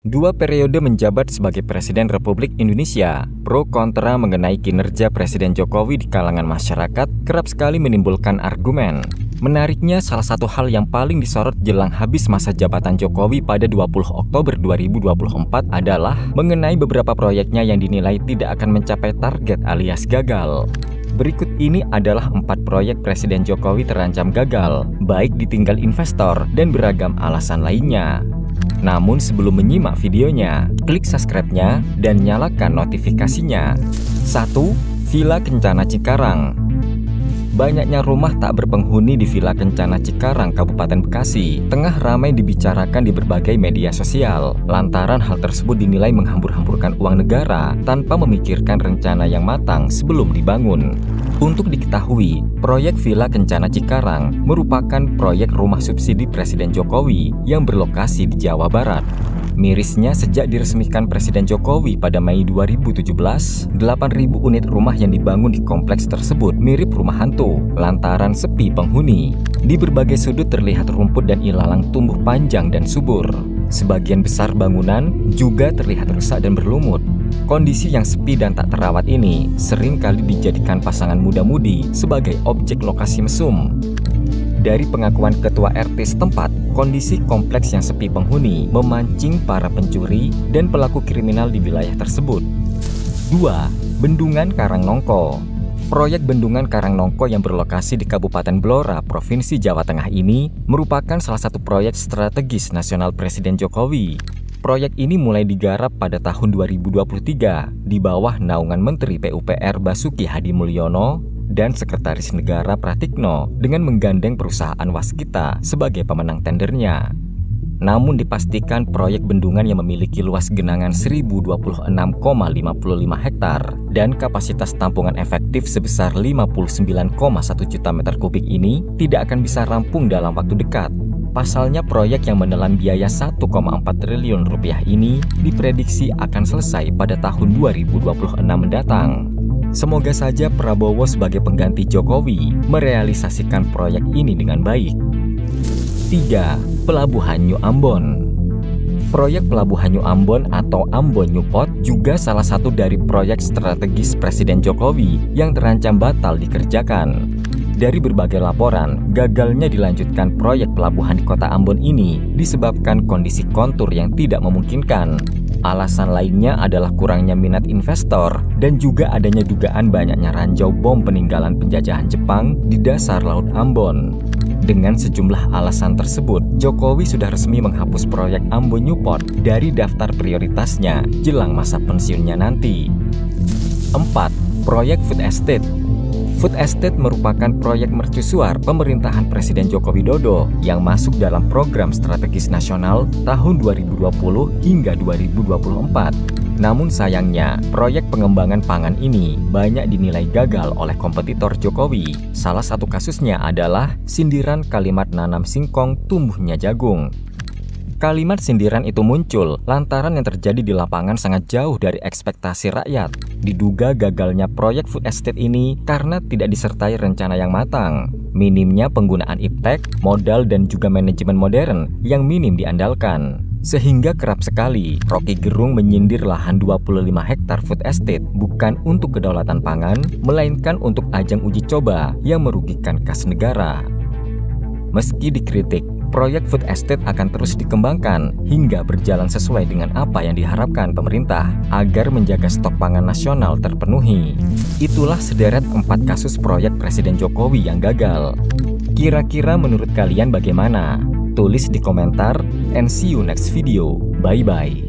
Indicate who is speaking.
Speaker 1: Dua periode menjabat sebagai Presiden Republik Indonesia, pro kontra mengenai kinerja Presiden Jokowi di kalangan masyarakat kerap sekali menimbulkan argumen. Menariknya, salah satu hal yang paling disorot jelang habis masa jabatan Jokowi pada 20 Oktober 2024 adalah mengenai beberapa proyeknya yang dinilai tidak akan mencapai target alias gagal. Berikut ini adalah 4 proyek Presiden Jokowi terancam gagal, baik ditinggal investor dan beragam alasan lainnya. Namun sebelum menyimak videonya, klik subscribe-nya dan nyalakan notifikasinya. 1. Villa Kencana Cikarang. Banyaknya rumah tak berpenghuni di Villa Kencana Cikarang, Kabupaten Bekasi, tengah ramai dibicarakan di berbagai media sosial, lantaran hal tersebut dinilai menghambur-hamburkan uang negara tanpa memikirkan rencana yang matang sebelum dibangun. Untuk diketahui, proyek Villa Kencana Cikarang merupakan proyek rumah subsidi Presiden Jokowi yang berlokasi di Jawa Barat. Mirisnya, sejak diresmikan Presiden Jokowi pada Mei 2017, 8.000 unit rumah yang dibangun di kompleks tersebut mirip rumah hantu lantaran sepi penghuni. Di berbagai sudut terlihat rumput dan ilalang tumbuh panjang dan subur. Sebagian besar bangunan juga terlihat rusak dan berlumut. Kondisi yang sepi dan tak terawat ini sering kali dijadikan pasangan muda-mudi sebagai objek lokasi mesum. Dari pengakuan ketua RT setempat, kondisi kompleks yang sepi penghuni memancing para pencuri dan pelaku kriminal di wilayah tersebut. 2. Bendungan Karangnongko. Proyek Bendungan Karangnongko yang berlokasi di Kabupaten Blora, Provinsi Jawa Tengah ini merupakan salah satu proyek strategis nasional Presiden Jokowi. Proyek ini mulai digarap pada tahun 2023 di bawah naungan Menteri PUPR Basuki Hadi Mulyono dan Sekretaris Negara Pratikno dengan menggandeng perusahaan waskita sebagai pemenang tendernya. Namun dipastikan proyek bendungan yang memiliki luas genangan 1026,55 hektar dan kapasitas tampungan efektif sebesar 59,1 juta meter kubik ini tidak akan bisa rampung dalam waktu dekat. Pasalnya, proyek yang menelan biaya 1,4 triliun rupiah ini diprediksi akan selesai pada tahun 2026 mendatang. Semoga saja Prabowo sebagai pengganti Jokowi merealisasikan proyek ini dengan baik. 3. Pelabuhan New Ambon. Proyek Pelabuhan New Ambon atau Ambon Newport juga salah satu dari proyek strategis Presiden Jokowi yang terancam batal dikerjakan. Dari berbagai laporan, gagalnya dilanjutkan proyek pelabuhan di kota Ambon ini disebabkan kondisi kontur yang tidak memungkinkan. Alasan lainnya adalah kurangnya minat investor dan juga adanya dugaan banyaknya ranjau bom peninggalan penjajahan Jepang di dasar Laut Ambon. Dengan sejumlah alasan tersebut, Jokowi sudah resmi menghapus proyek Ambon Newport dari daftar prioritasnya jelang masa pensiunnya nanti. 4. Proyek Food Estate. Food Estate merupakan proyek mercusuar pemerintahan Presiden Joko Widodo yang masuk dalam program strategis nasional tahun 2020 hingga 2024. Namun sayangnya, proyek pengembangan pangan ini banyak dinilai gagal oleh kompetitor Jokowi. Salah satu kasusnya adalah sindiran kalimat nanam singkong tumbuhnya jagung. Kalimat sindiran itu muncul lantaran yang terjadi di lapangan sangat jauh dari ekspektasi rakyat. Diduga gagalnya proyek Food Estate ini karena tidak disertai rencana yang matang, minimnya penggunaan iptek, modal dan juga manajemen modern yang minim diandalkan. Sehingga kerap sekali Rocky Gerung menyindir lahan 25 hektar Food Estate bukan untuk kedaulatan pangan, melainkan untuk ajang uji coba yang merugikan kas negara. Meski dikritik, proyek Food Estate akan terus dikembangkan hingga berjalan sesuai dengan apa yang diharapkan pemerintah agar menjaga stok pangan nasional terpenuhi. Itulah sederet 4 kasus proyek Presiden Jokowi yang gagal. Kira-kira menurut kalian bagaimana? Tulis di komentar and see you next video. Bye-bye.